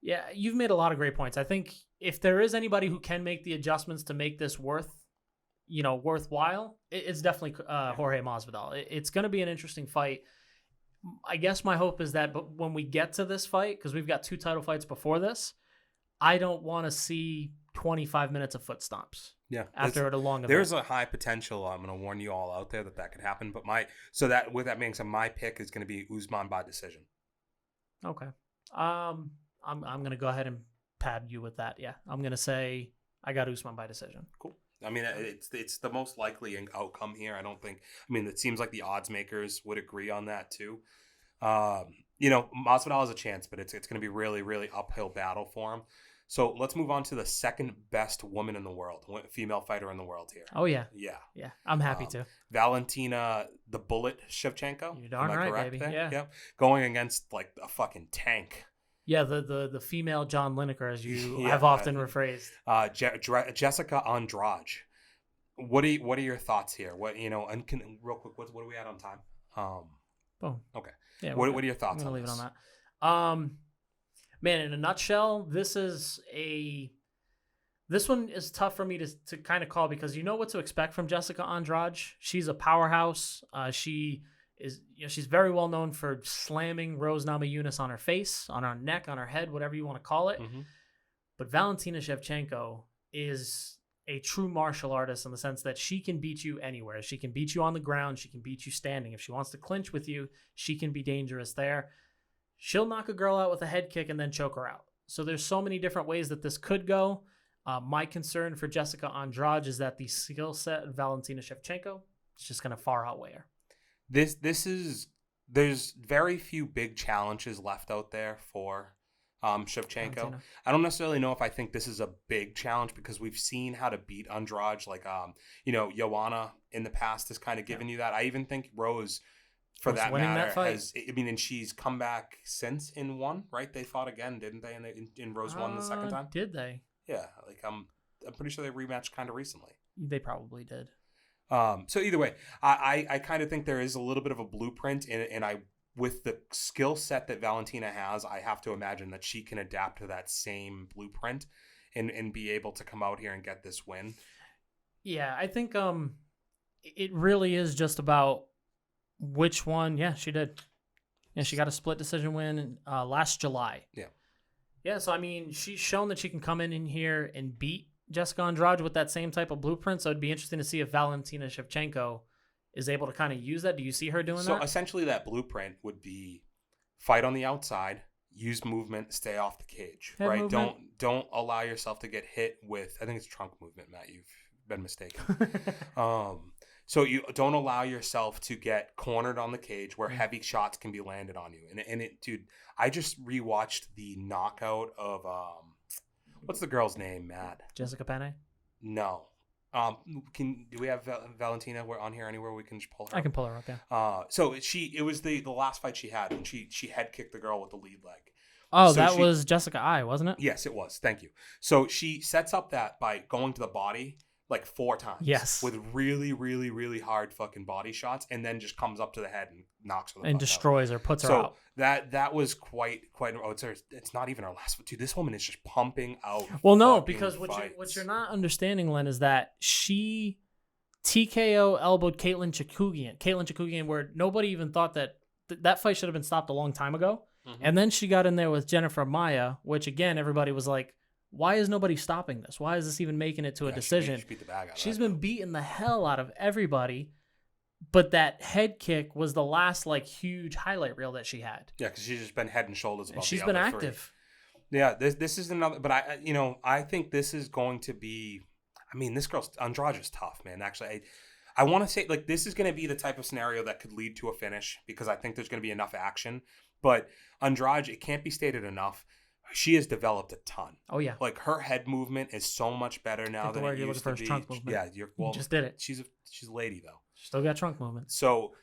Yeah, you've made a lot of great points. I think if there is anybody who can make the adjustments to make this worthwhile, it's definitely Jorge Masvidal. It's going to be an interesting fight. I guess my hope is that when we get to this fight, because we've got 2 title fights before this, I don't want to see 25 minutes of foot stomps. Yeah, after a long event. There's a high potential. I'm going to warn you all out there that could happen. But with that being said, my pick is going to be Usman by decision. Okay. I'm going to go ahead and pad you with that. Yeah, I'm going to say I got Usman by decision. Cool. I mean, it's the most likely outcome here. It seems like the odds makers would agree on that too. Masvidal has a chance, but it's going to be really, really uphill battle for him. So let's move on to the second best woman in the world, female fighter in the world here. Oh, yeah. Yeah. Yeah, I'm happy to. Valentina the Bullet Shevchenko. You're darn right, baby. There? Yeah. Yep. Going against a fucking tank. Yeah, the female John Lineker, as you have often rephrased. Jessica Andrade. What are your thoughts here? Real quick, what are we at on time? Boom. Okay. Yeah. What are your thoughts? I'm gonna leave it on that. Man, in a nutshell, this is This one is tough for me to kind of call because you know what to expect from Jessica Andrade. She's a powerhouse. She is, she's very well known for slamming Rose Namajunas on her face, on her neck, on her head, whatever you want to call it. Mm-hmm. But Valentina Shevchenko is a true martial artist in the sense that she can beat you anywhere. She can beat you on the ground. She can beat you standing. If she wants to clinch with you, she can be dangerous there. She'll knock a girl out with a head kick and then choke her out. So there's so many different ways that this could go. My concern for Jessica Andrade is that the skill set of Valentina Shevchenko is just going to far outweigh her. There's very few big challenges left out there for Shevchenko. Valentina. I don't necessarily know if I think this is a big challenge because we've seen how to beat Andrade. Like, Joanna in the past has kind of given you that. I even think Rose, for that matter, has. I mean, and she's come back since in one, right? They fought again, didn't they? And Rose won the second time. Did they? Yeah, like I'm pretty sure they rematched kind of recently. They probably did. So either way, I kind of think there is a little bit of a blueprint, and I, with the skill set that Valentina has, I have to imagine that she can adapt to that same blueprint and be able to come out here and get this win. Yeah, I think it really is just about which one. Yeah, she did. Yeah, she got a split decision win last July. Yeah. Yeah, so I mean, she's shown that she can come in here and beat Jessica Andrade with that same type of blueprint. So it'd be interesting to see if Valentina Shevchenko is able to kind of use that. Do you see her doing that? So essentially that blueprint would be fight on the outside, use movement, stay off the cage, Head right? movement. Don't allow yourself to get hit with, I think it's trunk movement, Matt. You've been mistaken. So you don't allow yourself to get cornered on the cage where heavy shots can be landed on you. And it, dude, I just rewatched the knockout of what's the girl's name, Matt? Jessica Penne? No. Do we have Valentina on here anywhere we can just pull her? I can pull her up, yeah. So it was the last fight she had when she head kicked the girl with the lead leg. Oh, So that was Jessica I, wasn't it? Yes, it was. Thank you. So she sets up that by going to the body like 4 times. Yes. With really, really, really hard fucking body shots, and then just comes up to the head and knocks her the And fuck destroys her, puts out. her out. That was quite. Oh, it's not even our last one, dude. This woman is just pumping out. Well, no, fucking because what fights. you're not understanding, Len, is that she TKO elbowed Caitlin Chikugian, where nobody even thought that fight should have been stopped a long time ago. Mm-hmm. And then she got in there with Jennifer Maia, which again, everybody was like, why is nobody stopping this? Why is this even making it to a decision? She beat the bag out of She's that been beating the hell out of everybody, but that head kick was the last like huge highlight reel that she had. Yeah, because she's just been head and shoulders above And she's the been other active. 3. Yeah, this is another. But I think this is going to be. I mean, this girl's Andrade is tough, man. Actually, I want to say like this is going to be the type of scenario that could lead to a finish because I think there's going to be enough action. But Andrade, it can't be stated enough. She has developed a ton. Oh yeah, Like her head movement is so much better now than it you're used looking to for be. is trunk movement. Yeah, You just did it. She's a lady though. Still got trunk movement. So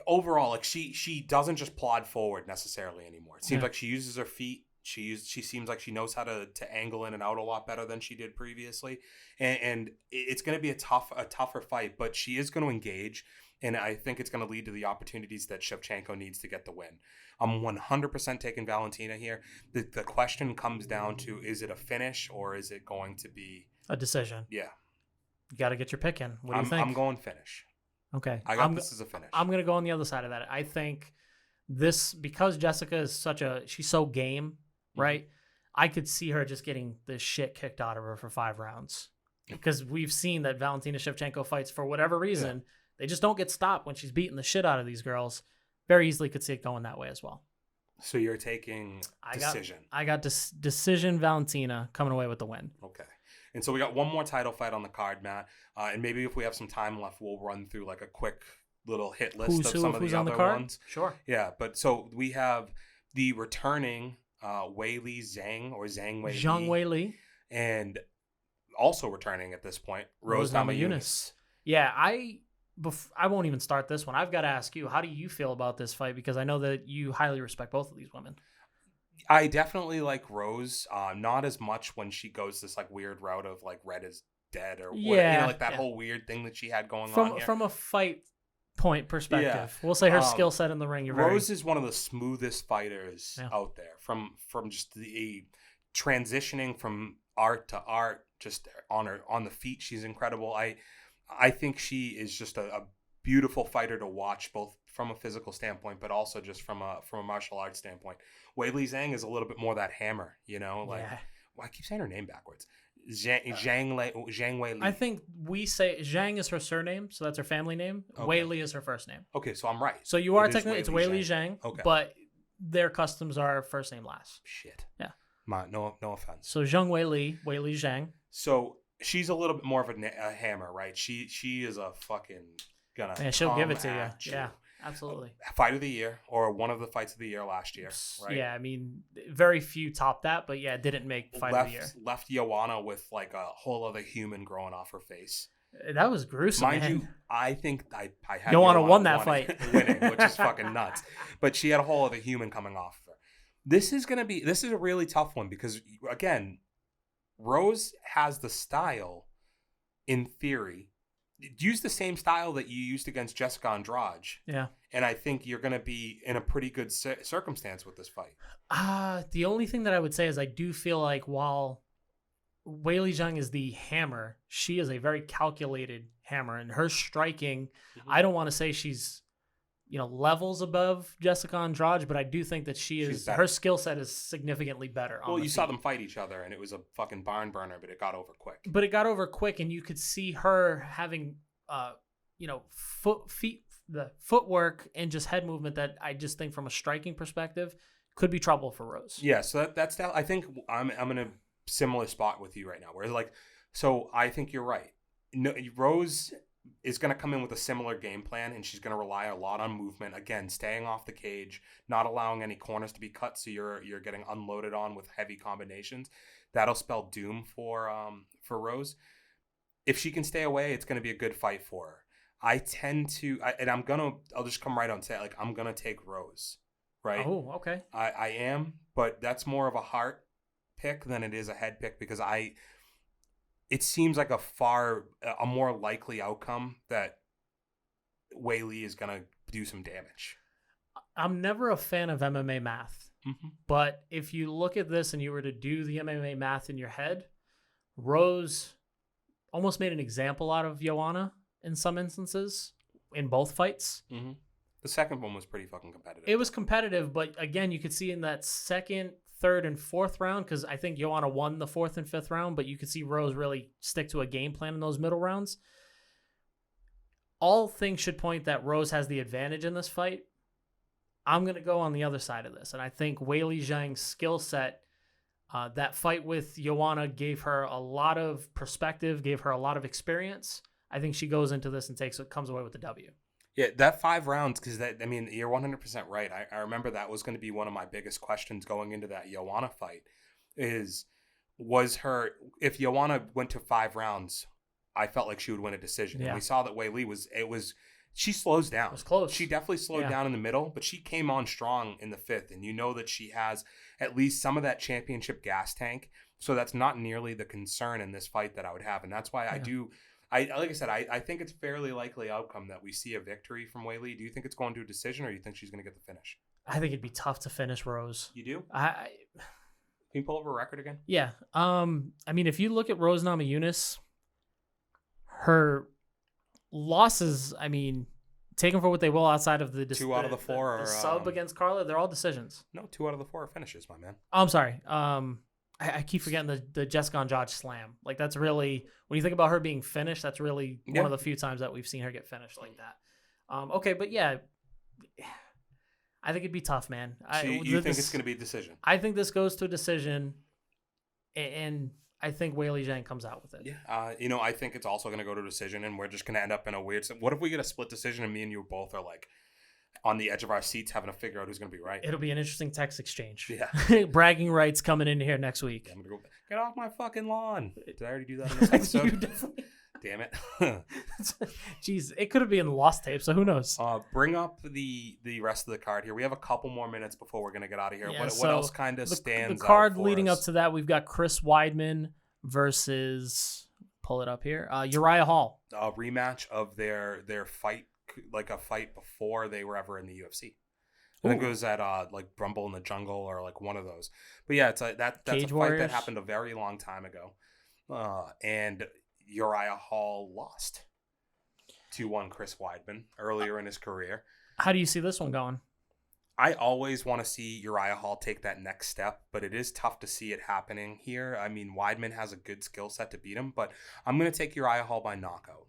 overall, like she doesn't just plod forward necessarily anymore. It seems like she uses her feet. She seems like she knows how to angle in and out a lot better than she did previously. And it's going to be a tougher fight, but she is going to engage. And I think it's going to lead to the opportunities that Shevchenko needs to get the win. I'm 100% taking Valentina here. The question comes down to, is it a finish or is it going to be A decision. Yeah. You got to get your pick in. What do you think? I'm going finish. Okay. I got this as a finish. I'm going to go on the other side of that. I think this, because Jessica is she's so game, right? I could see her just getting the shit kicked out of her for 5 rounds. Because we've seen that Valentina Shevchenko fights, for whatever reason, they just don't get stopped when she's beating the shit out of these girls. Very easily could see it going that way as well. So you're taking decision. I got decision Valentina coming away with the win. Okay. And so we got one more title fight on the card, Matt. And maybe if we have some time left, we'll run through like a quick little hit list of some of the other ones. Sure. Yeah, but so we have the returning Weili Zhang or Zhang Weili. Zhang Weili. And also returning at this point, Rose Namajunas. Yeah, I won't even start this one. I've got to ask you, how do you feel about this fight? Because I know that you highly respect both of these women. I definitely like Rose, not as much when she goes this like weird route of like Red is dead or what, like that whole weird thing that she had going on here. From a fight point perspective, we'll say her skill set in the ring. Rose is one of the smoothest fighters out there. From just the transitioning from art to art, just on the feet, she's incredible. I think she is just a beautiful fighter to watch, both from a physical standpoint, but also just from a martial arts standpoint. Weili Zhang is a little bit more that hammer, well, I keep saying her name backwards. Zhang Weili. I think we say Zhang is her surname, so that's her family name. Okay. Weili is her first name. Okay, so I'm right. So you are technically, it's Weili Zhang, okay. But their customs are first name last. Shit. Yeah. No offense. So Zhang Weili Zhang. So she's a little bit more of a hammer, right? She is a fucking gonna. Yeah, she'll give it to you. Yeah, absolutely. Fight of the year, or one of the fights of the year last year, right? Yeah, I mean, very few top that, but yeah, didn't make fight of the year. Left Joanna with like a whole other human growing off her face. That was gruesome, Mind man. you, I think I had Joanna won that fight, winning, which is fucking nuts. But she had a whole other human coming off of her. This is a really tough one because, again, Rose has the style, in theory. Use the same style that you used against Jessica Andrade. Yeah. And I think you're going to be in a pretty good circumstance with this fight. The only thing that I would say is I do feel like while Weili Zhang is the hammer, she is a very calculated hammer. And her striking, I don't want to say she's levels above Jessica Andrade, but I do think that her skill set is significantly better. Well, you saw them fight each other, and it was a fucking barn burner, but it got over quick. And you could see her having, the footwork and just head movement that I just think from a striking perspective could be trouble for Rose. Yeah, so that's I think I'm in a similar spot with you right now, where so I think you're right. No, Rose is going to come in with a similar game plan, and she's going to rely a lot on movement. Again, staying off the cage, not allowing any corners to be cut, so you're getting unloaded on with heavy combinations. That'll spell doom for Rose. If she can stay away, it's going to be a good fight for her. I'll just come right out and say it, I'm going to take Rose, right? Oh, okay. I am, but that's more of a heart pick than it is a head pick because it seems like a more likely outcome that Weili is going to do some damage. I'm never a fan of MMA math, but if you look at this and you were to do the MMA math in your head, Rose almost made an example out of Joanna in some instances in both fights. Mm-hmm. The second one was pretty fucking competitive. It was competitive, but again, you could see in that second, third, and fourth round, because I think Joanna won the fourth and fifth round, but you could see Rose really stick to a game plan in those middle rounds. All things should point that Rose has the advantage in this fight. I'm going to go on the other side of this, and I think Weili Zhang's skill set, that fight with Joanna gave her a lot of perspective, gave her a lot of experience. I think she goes into this and comes away with the W. Yeah, that 5 rounds, because you're 100% right. I remember that was going to be one of my biggest questions going into that Joanna fight if Joanna went to 5 rounds, I felt like she would win a decision. Yeah. And we saw that Weili she slows down. It was close. She definitely slowed down in the middle, but she came on strong in the 5th. And you know that she has at least some of that championship gas tank. So that's not nearly the concern in this fight that I would have. And that's why like I said, I think it's fairly likely outcome that we see a victory from Weili. Do you think it's going to a decision, or do you think she's going to get the finish? I think it'd be tough to finish Rose. You do? Can you pull over a record again? Yeah. If you look at Rose Namajunas, her losses, take them for what they will outside of the 2 out of the 4 the sub against Carla, they're all decisions. No, 2 out of the 4 are finishes, my man. Oh, I'm sorry. I keep forgetting the Jessica Andrade slam. That's really, when you think about her being finished, that's really one of the few times that we've seen her get finished like that. Okay, but yeah, I think it'd be tough, man. You think it's going to be a decision? I think this goes to a decision, and I think Weili Zhang comes out with it. Yeah. I think it's also going to go to a decision, and we're just going to end up in a weird... What if we get a split decision and me and you both are on the edge of our seats having to figure out who's going to be right? It'll be an interesting text exchange. Yeah. Bragging rights coming in here next week. I'm going to go, get off my fucking lawn. Did I already do that in this episode? Damn it. Jeez, it could have been lost tape, so who knows? Bring up the rest of the card here. We have a couple more minutes before we're going to get out of here. Yeah, what else kind of stands out? The card for leading us? up to that, we've got Chris Weidman versus, pull it up here, Uriah Hall. A rematch of their fight, like a fight before they were ever in the UFC. I think it was at like Rumble in the Jungle or like one of those. But yeah, it's that's Cage a fight Warriors. that happened a very long time ago, and Uriah Hall lost 2-1 Chris Weidman earlier in his career. How do you see this one going? I always want to see Uriah Hall take that next step, but it is tough to see it happening here. I mean, Weidman has a good skill set to beat him, but I'm going to take Uriah Hall by knockout.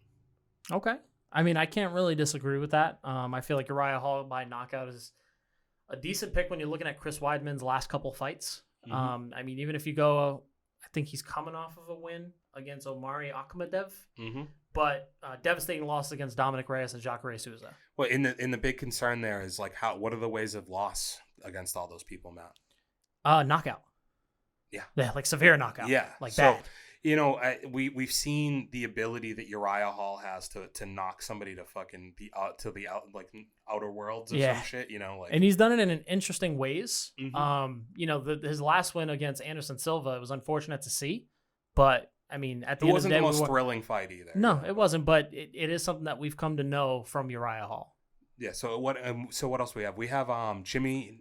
Okay. I mean, I can't really disagree with that. I feel like Uriah Hall by knockout is a decent pick when you're looking at Chris Weidman's last couple fights. Mm-hmm. I mean, even if you go, I think he's coming off of a win against Omari Akhmadev, but devastating loss against Dominic Reyes and Jacare Souza. Well, in the big concern there is like what are the ways of loss against all those people, Matt? Knockout. Yeah, like severe knockout. Yeah, like so, bad. You know, we've seen the ability that Uriah Hall has to knock somebody to fucking the outer worlds or some shit. You know, like, and he's done it in interesting ways. Mm-hmm. You know, his last win against Anderson Silva, it was unfortunate to see, but I mean, at the end of the day, it wasn't the most thrilling fight either. No, it wasn't, but it is something that we've come to know from Uriah Hall. Yeah. So what else we have? We have Jimmy.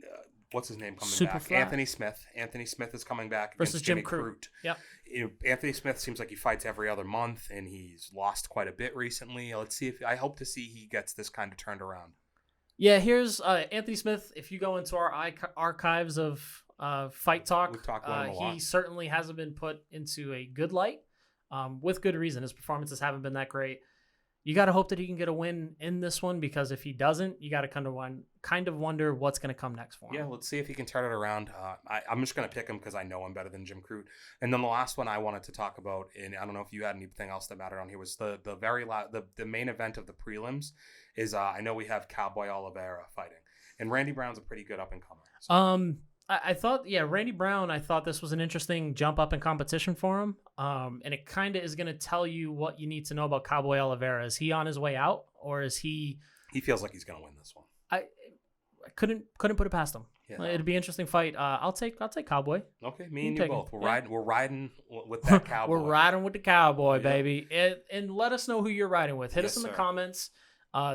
What's his name coming back? Superfly. Anthony Smith. Anthony Smith is coming back versus against Jim Jimmy Crute. Yep. You know, Anthony Smith seems like he fights every other month, and he's lost quite a bit recently. Let's see I hope to see he gets this kind of turned around. Yeah, here's Anthony Smith. If you go into our archives of Fight Talk, We've talked about him a lot. he certainly hasn't been put into a good light, with good reason. His performances haven't been that great. You got to hope that he can get a win in this one, because if he doesn't, you got to kind of wonder what's going to come next for him. Yeah, let's see if he can turn it around. I'm just going to pick him because I know him better than Jim Crute. And then the last one I wanted to talk about, and I don't know if you had anything else that mattered on here, was the main event of the prelims. Is I know we have Cowboy Oliveira fighting, and Randy Brown's a pretty good up and comer. So. I thought, Randy Brown, I thought this was an interesting jump up in competition for him. And it kind of is going to tell you what you need to know about Cowboy Oliveira. Is he on his way out, or is he... He feels like he's going to win this one. I couldn't put it past him. Yeah. It'd be an interesting fight. I'll take Cowboy. Okay, me and You you take both. him. We're riding with that Cowboy. We're riding with the Cowboy, Yeah. baby. And let us know who you're riding with. Hit Yes, us in the sir. comments.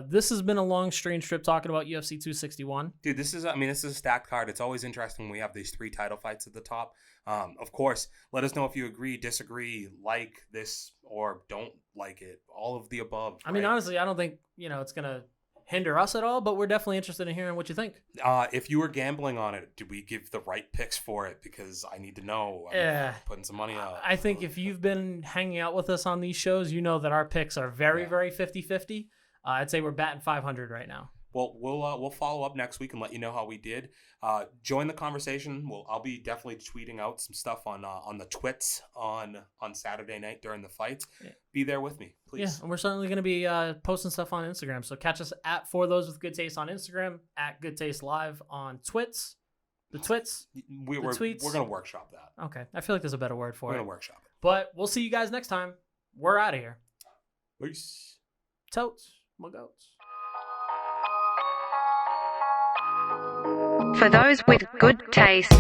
This has been a long strange trip talking about UFC 261. Dude, this is a stacked card. It's always interesting when we have these 3 title fights at the top. Of course, let us know if you agree, disagree, like this, or don't like it. All of the above. I mean, right? honestly, I don't think, it's going to hinder us at all, but we're definitely interested in hearing what you think. If you were gambling on it, did we give the right picks for it? Because I need to know. I'm putting some money out. I think if you've been hanging out with us on these shows, you know that our picks are very, very 50-50. I'd say we're batting 500 right now. Well, we'll follow up next week and let you know how we did. Join the conversation. I'll be definitely tweeting out some stuff on the twits on Saturday night during the fights. Yeah. Be there with me, please. Yeah, and we're certainly going to be posting stuff on Instagram. So catch us at For Those With Good Taste on Instagram, at Good Taste Live on Twits. The Twits. We're tweets. We're gonna workshop that. Okay, I feel like there's a better word for We're it. gonna workshop it. But we'll see you guys next time. We're out of here. Peace. Totes. My goats. For those with good taste.